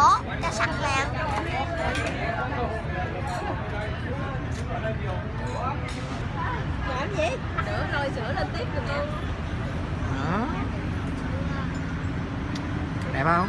bó cho sạch nè. Làm gì? Sữa rồi, sữa lên tiếp được luôn. Đó. Đẹp không?